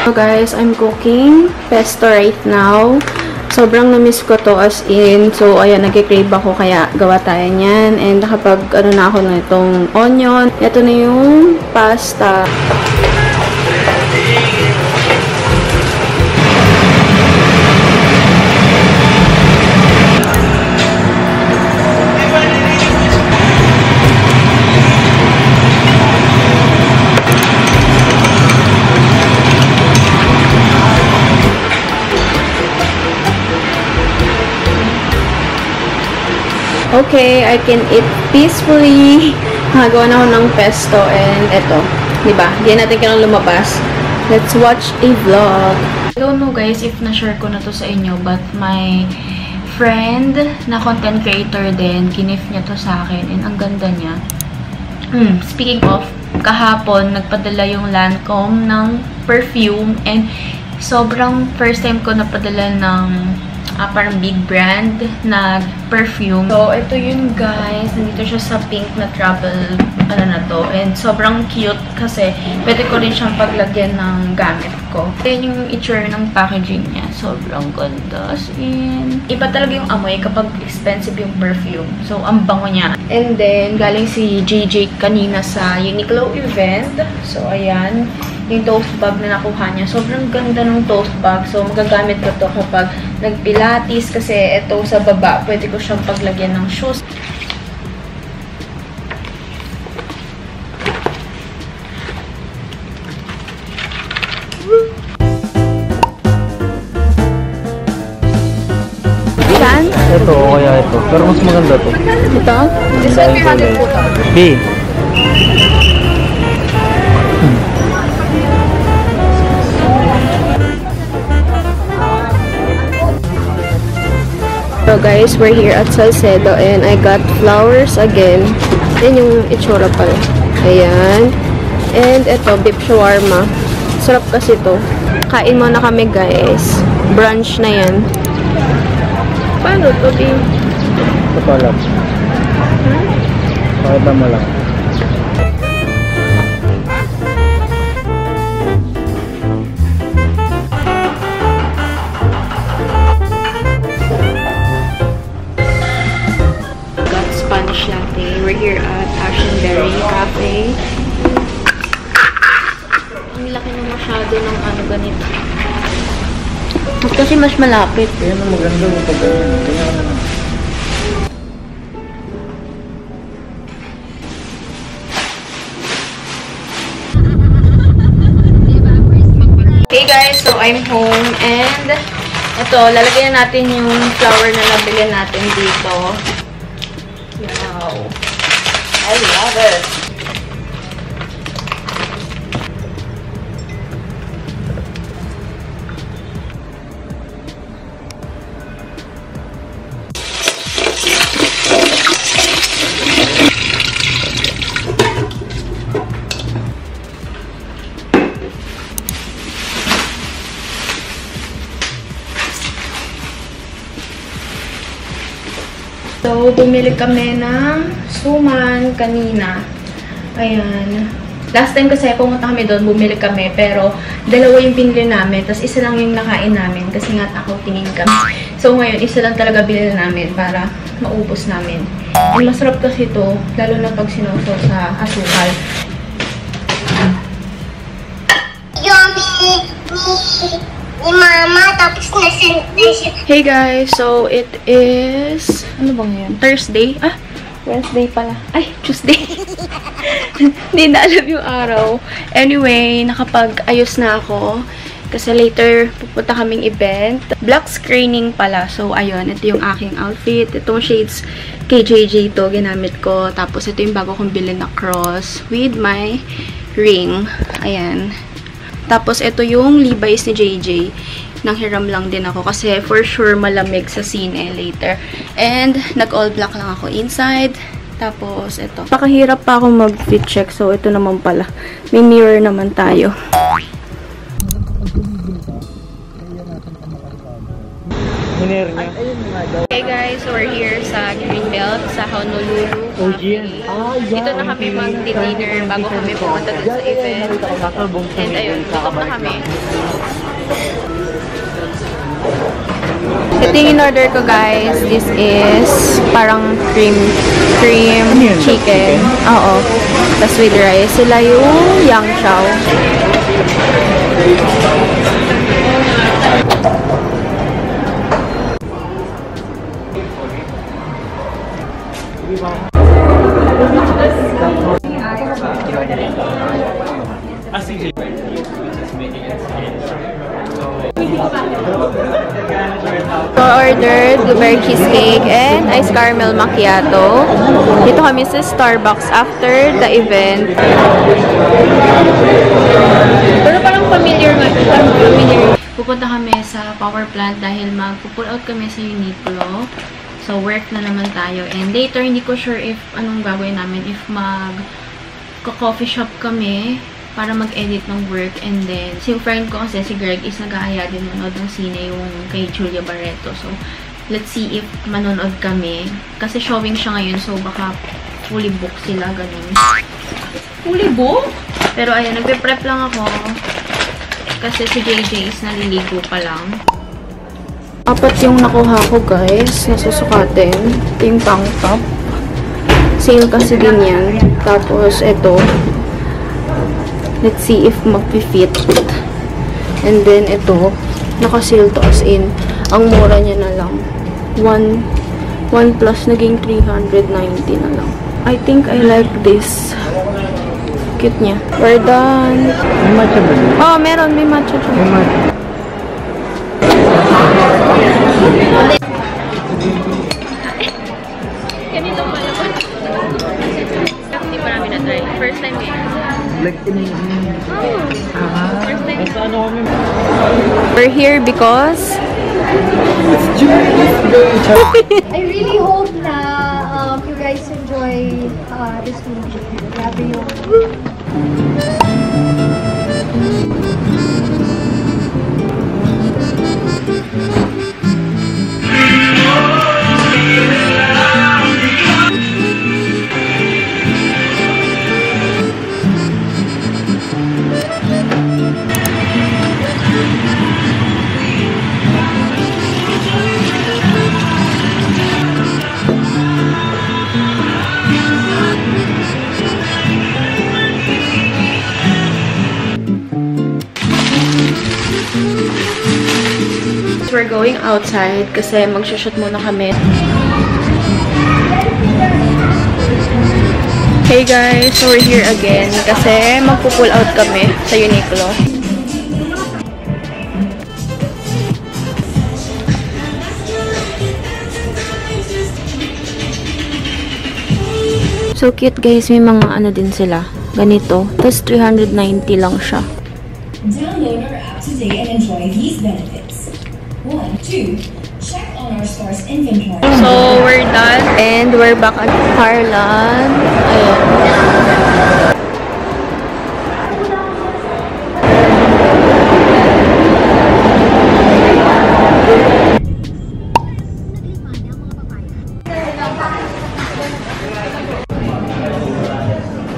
So guys, I'm cooking pesto right now. Sobrang na-miss ko to as in. So, ayan, nag-crave ako kaya gawa tayo niyan. And nakapag, na ako na itong onion. Ito na yung pasta. Okay, I can eat peacefully. Nagawa na ako ng pesto and eto, diba? Hindi natin kailangang lumabas. Let's watch a vlog. I don't know guys if na-share ko na to sa inyo, but my friend na content creator din, kinif niya to sa akin and ang ganda niya. Speaking of, kahapon, nagpadala yung Lancome ng perfume and sobrang first time ko napadala ng parang big brand na perfume. So, ito yun guys. Nandito siya sa pink na travel, na to. And sobrang cute kasi pwede ko rin siyang paglagyan ng gamit ko. Ayan yung itsura ng packaging niya. Sobrang ganda. As in, iba talaga yung amoy kapag expensive yung perfume. So, ang bango niya. And then, galing si JJ kanina sa Uniqlo event. So, ayan. Yung toast bag na nakuha niya. Sobrang ganda ng toast bag. So, magagamit ko to kapag nagpilates kasi ito sa baba, pwede ko siyang paglagyan ng shoes. Saan? Ito, o kaya ito. Pero mas maganda to. Ito? This one, 300 po to. B. So guys, we're here at Salcedo and I got flowers again. Yan yung itsura pala. Ayan. And ito, beef shawarma. Sarap kasi to. Kain muna kami guys. Brunch na yan. Paano to, Di? Ito pala. Pakita mo lang. We're here at Ashenberry Cafe. Ang laki na masyado ng ganito. Kasi mas malapit. Kaya na maganda mo pag kaya naman. Hey guys, so I'm home and ito, lalagyan natin yung flower na nabili natin dito. Wow. I love it. So, bumili kami ng suman kanina. Ayan. Last time kasi pumunta kami doon, bumili kami. Pero, dalawa yung binili namin. Tapos, isa lang yung nakain namin. Kasi nga, ako tingin kami. So, ngayon, isa lang talaga binili namin para maubos namin. And masarap kasi ito, lalo na pag sinuso sa asukal. Yummy! Ni Mama, tapos nasend na siya. Hey guys, so it is, ano bang yan? Thursday? Ah, Wednesday pala. Ay, Tuesday. Hindi na alam yung araw. Anyway, nakapag-ayos na ako. Kasi later, pupunta kaming event. Black screening pala. So, ayun, ito yung aking outfit. Itong shades KJJ to, ginamit ko. Tapos, ito yung bago kong bilhin na cross with my ring. Ayan. Tapos, ito yung Levi's ni JJ. Nanghiram lang din ako kasi for sure malamig sa scene later. And, nag-all black lang ako inside. Tapos, ito. Pakahirap pa ako mag-fit check. So, ito naman pala. May mirror naman tayo. Miner niya. Okay guys, so we're here sa Greenbelt, sa Honolulu Cafe. Dito na kami mag-dinner bago kami pumunta dun sa event. And ayun, tutok na kami. Ito yung in-order ko guys. This is parang cream chicken. Oo. Tapos with rice. Sila yung yang chow. So, ordered blueberry cheesecake and ice caramel macchiato. Dito kami sa Starbucks after the event. Pero parang familiar nga. Pupunta kami sa power plant dahil mag-pull out kami sa Uniqlo. So, work na naman tayo. And later, hindi ko sure if anong gagawin namin. If mag-coffee shop kami para mag-edit ng work. And then, si friend ko kasi, si Greg, is nag-aaya din manood ng sine yung kay Julia Barreto. So, let's see if manonood kami. Kasi showing siya ngayon. So, baka fully book sila. Ganun. Fully book? Pero, ayan, nagpe-prep lang ako. Kasi si JJ is naliligo pa lang. Apat yung nakuha ko guys, nasusukatin. Ito yung tank top. Sale kasi din yan. Tapos ito. Let's see if mag-fit. And then ito, naka-sale to as in. Ang mura niya na lang. 1 plus naging 390 na lang. I think I like this. Cute niya. We're done. May matcha ba? Oh, meron. May matcha siya. May matcha. Ganito pala ba? Hindi pa namin na-try. First time eh. Like, First time. sa ano kami? We're here because I really hope na you guys enjoy this movie. Grabe yung... we're going outside kasi mag-shoot muna kami. Hey guys, so we're here again kasi magpo-pull out kami sa Uniqlo. So cute guys, may mga ano din sila. Ganito. Tapos 390 lang siya. Download our app today and enjoy these benefits. 1, 2, check on our store's inventory. So, we're done. And we're back at Harlan. Ayan.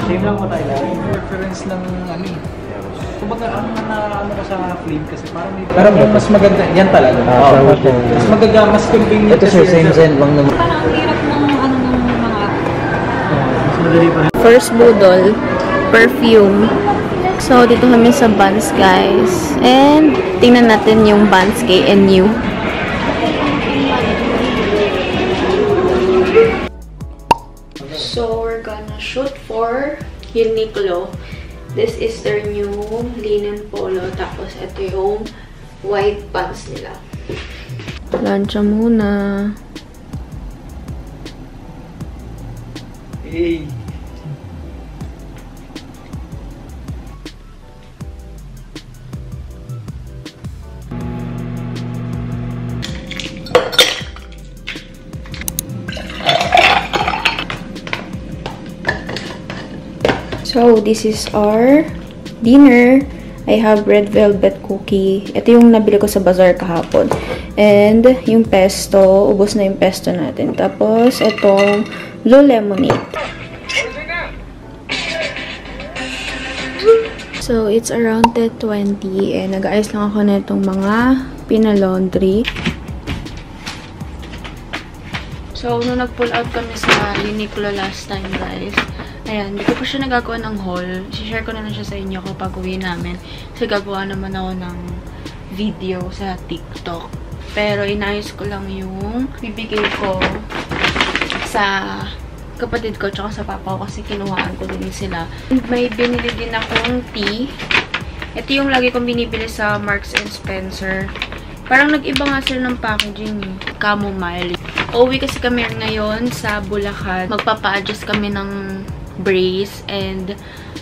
Same lang po tayo. Reference ng ano eh. Kumbaga, ang ano ko sa flame kasi parang may... Parang mas maganda. Yan talaga. Mas maganda, mas convenient. Ito sir, same lang naman. Parang ang hirap ng ano ng mga... Mas madali pa. First Budol, perfume. So, dito kami sa Buns, guys. And, tingnan natin yung Buns KNU. So, we're gonna shoot for Uniqlo. This is their new linen polo. Tapos, ito yung white pants nila. Lansya muna. Hey! So, this is our dinner. I have red velvet cookie. Ito yung nabili ko sa bazaar kahapon. And yung pesto, ubos na yung pesto natin. Tapos, itong blue lemonade. So, it's around 10:20 and nag-ayos lang ako na itong mga pinalaundry. So, nung nag-pull out kami sa Uniqlo last time, guys, ayan, hindi ko pa siya nagagawa ng haul. I-share ko na lang siya sa inyo kapag uwi namin. Kasi gagawa naman ako ng video sa TikTok. Pero, inayos ko lang yung bibigay ko sa kapatid ko tsaka sa papa ko kasi kinuhaan ko din sila. May binili din akong tea. Ito yung lagi kong binibili sa Marks and Spencer. Parang nag-iba nga sila ng packaging eh. Chamomile. Uwi kasi kami ngayon sa Bulacan. Magpapa-adjust kami ng brace and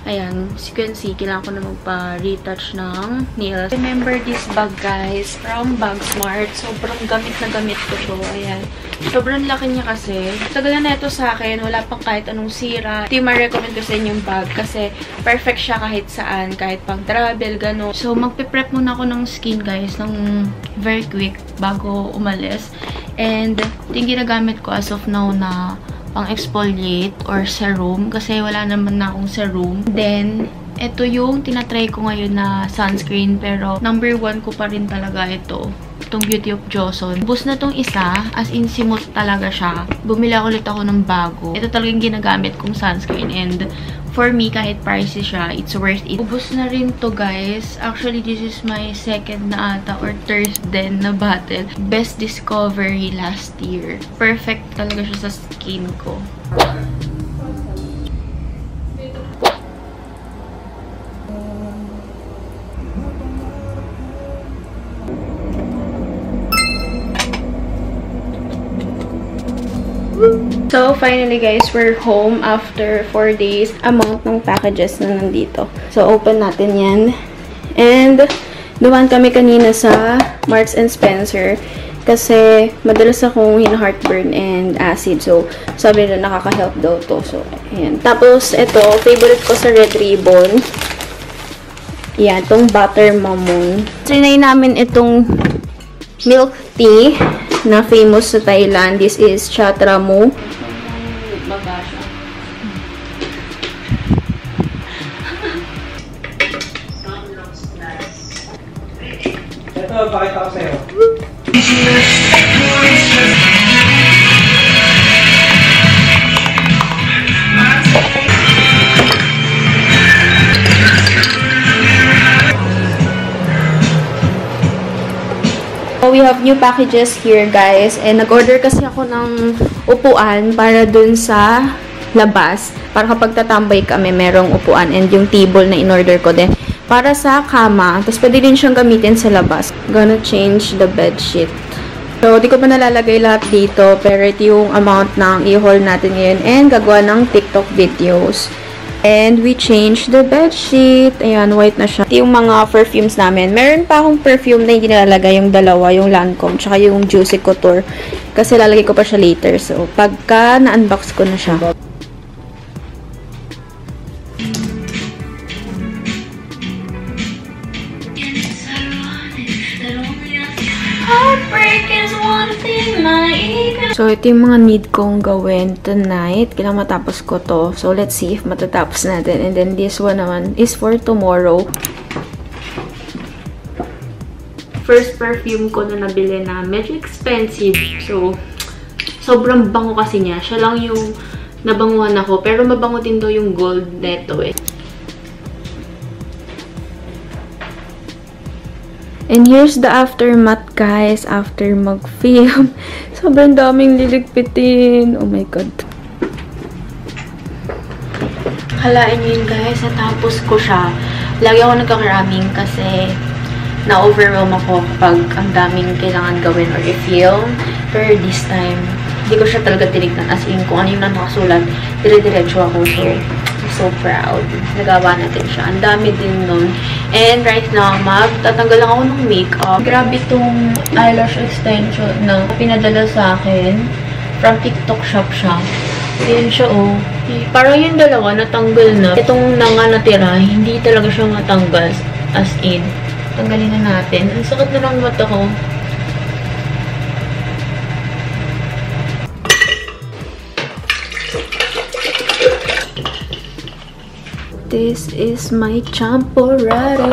ayan, as you can see, kailangan ko na magpa-retouch ng nails. Remember this bag, guys, from Bagsmart. Sobrang gamit na gamit ko to. Ayan. Sobrang laki niya kasi. Tagal na ito sa akin. Wala pang kahit anong sira. Ito yung ma-recommend ko sa inyong bag kasi perfect siya kahit saan. Kahit pang travel, gano'n. So, magpe-prep muna ako ng skin, guys, ng very quick bago umalis. And, ito yung ginagamit ko as of now na pang-exfoliate or serum kasi wala naman na akong serum. Then, ito yung tinatry ko ngayon na sunscreen pero number 1 ko pa rin talaga ito. Itong Beauty of Joseon. Bus na tong isa, as in simot talaga siya. Bumili ulit ako ng bago. Ito talagang ginagamit kong sunscreen and for me, kahit pricey siya, it's worth it. Ubus na rin to, guys. Actually, this is my second na ata or third din na bottle. Best discovery last year. Perfect talaga siya sa skin ko. So, finally guys, we're home after 4 days. Amount ng packages na nandito. So, open natin yan. And, dumaan kami kanina sa Marks and Spencer. Kasi, madalas akong heartburn and acid. So, sabi na nakaka-help daw to. So, ayan. Tapos, ito, favorite ko sa Red Ribbon. Yan, itong Butter Mamon. Trinay namin itong milk tea na famous sa Thailand. This is Chatramu. Ito, pakita ko sa'yo. We have new packages here, guys. And nag-order kasi ako ng upuan para dun sa labas. Para kapag tatambay kami, merong upuan. And yung table na in-order ko din. Para sa kama. Tapos pwede din siyang gamitin sa labas. Gonna change the bed sheet. So, di ko pa nalalagay lahat dito. Pero ito yung amount ng i-haul natin ngayon. And gagawa ng TikTok videos. And we changed the bedsheet. Ayan, white na siya. Ito yung mga perfumes namin. Meron pa akong perfume na hindi nalalagay. Yung dalawa, yung Lancome, tsaka yung Juicy Couture. Kasi lalagay ko pa siya later. So, pagka na-unbox ko na siya. So, ito yung mga need kong gawin tonight. Kailangan matapos ko to. So, let's see if matatapos natin. And then, this one naman is for tomorrow. First perfume ko na nabili na medyo expensive. So, sobrang bango kasi niya. Siya lang yung nabanguhan ako. Pero mabango din daw yung gold neto eh. And here's the aftermath, guys, after mag-film. Sobrang daming liligpitin. Oh my God. Kalain nyo yun, guys. Natapos ko siya. Lagi ako nagkakaraming kasi na-overwhelm ako kapag ang daming kailangan gawin or i-film. Pero this time, hindi ko siya talaga tinignan. As in, kung ano yung nakasulat, dire-diretso ako. So proud. Nagawa natin siya. Ang dami din nun. And right now, magtatanggal lang ako ng makeup. Grabe itong eyelash extension na pinadala sa akin. From TikTok shop siya. Ayan siya, oh. Parang yung dalawa, natanggal na. Itong natira, hindi talaga siya matanggal. As in, tanggalin na natin. Ang sakit na ng mata ko. This is my champorado.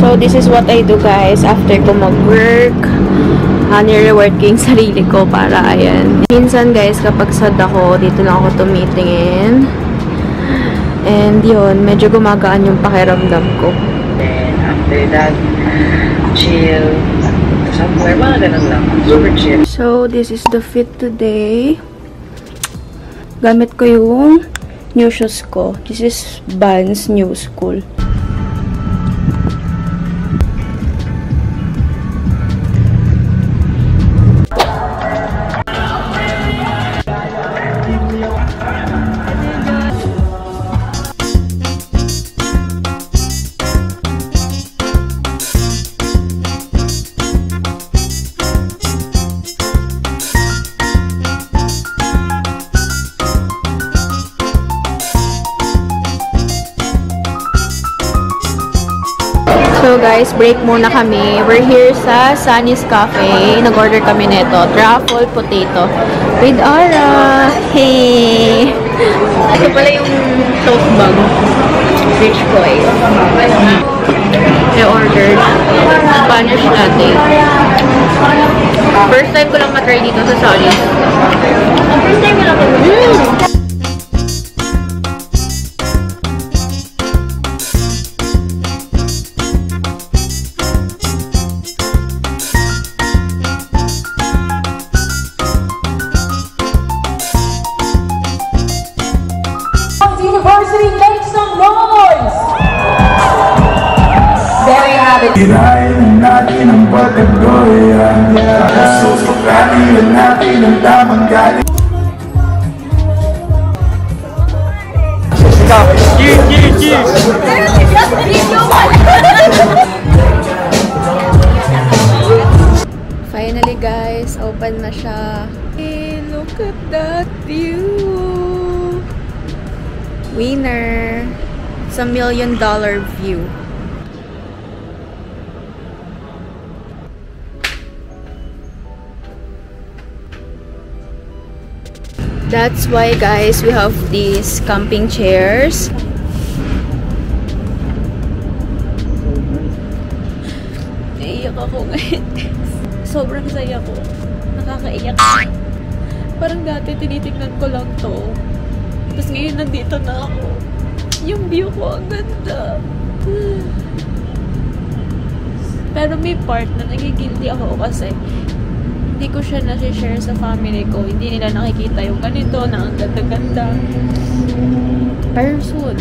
So, this is what I do, guys, after ko mag-work. Nire-reward ko yung sarili ko para, ayan. Minsan, guys, kapag sad ako, dito lang ako tumitingin. And, yun, medyo gumagaan yung pakiramdam ko. Then, after that, chill. Somewhere, mga ganun lang. Super chill. So, this is the fit today. Gamit ko yung new shoes ko. This is Vans New School. So guys, break muna kami. We're here sa Sunny's Cafe. Nag-order kami nito, truffle potato with Ara. Hey! Ito pala yung toast bag. Rich boy. I-ordered Spanish latte. First time ko lang matry dito sa Sunny's. First time ko lang matry. University, make some noise! There you have it. Kirain natin ang pagkagoya. Susukatin natin ang tamang galing. Finally guys, open na siya. Hey, look at that view! Winner! It's a $1 million view. That's why guys, we have these camping chairs. Naiiyak ako ngayon. Sobrang saya ko. Nakakaiyak. Parang dati tinitignan ko lang to. Tapos ngayon nandito na ako. Yung view ko, ang ganda. Pero may part na nagigilty ako kasi hindi ko siya nasi-share sa family ko. Hindi nila nakikita yung ganito na ang ganda-ganda. Pero soon.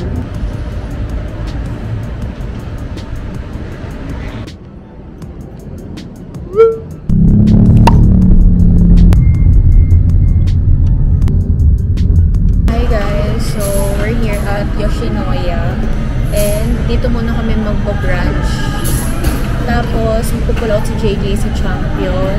Yoshinoya. And dito muna kami magbo-brunch. Tapos, magpupull out si JJ sa Champion.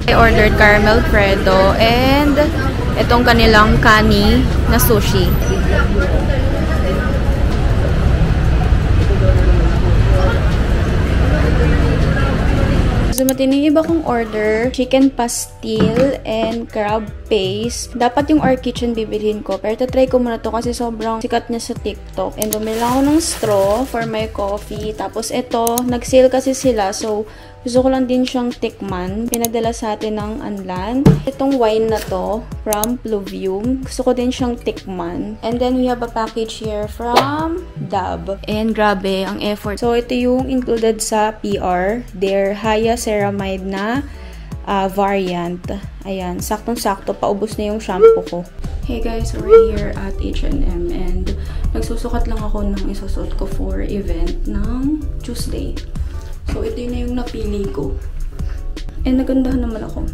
I ordered caramel Fredo and itong kanilang kani na sushi. So, matino yung iba kong order, chicken pastil and crab paste. Dapat yung Our Kitchen bibilhin ko, pero tatry ko muna to kasi sobrang sikat niya sa TikTok. And bumili ako ng straw for my coffee. Tapos ito, nag-sale kasi sila, so gusto ko lang din siyang tikman. Pinagdala sa atin ng Anlan. Itong wine na to, from Pluvium. Gusto ko din siyang tikman. And then, we have a package here from Dab. And grabe, ang effort. So, ito yung included sa PR. Their Haya Ceramide na variant. Ayan, saktong-sakto. Paubos na yung shampoo ko. Hey guys, we're here at H&M and Nagsusukat lang ako ng isusuot ko for event ng Tuesday. So, ito yun na yung napili ko. And nagandahan naman ako.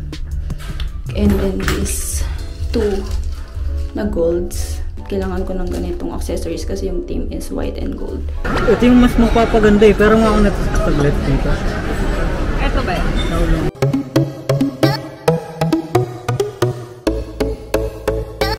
And then these 2 na golds. Kailangan ko ng ganitong accessories kasi yung theme is white and gold. Ito yung mas magpapaganda eh, pero nga ako natasaglit dito. Ito ba?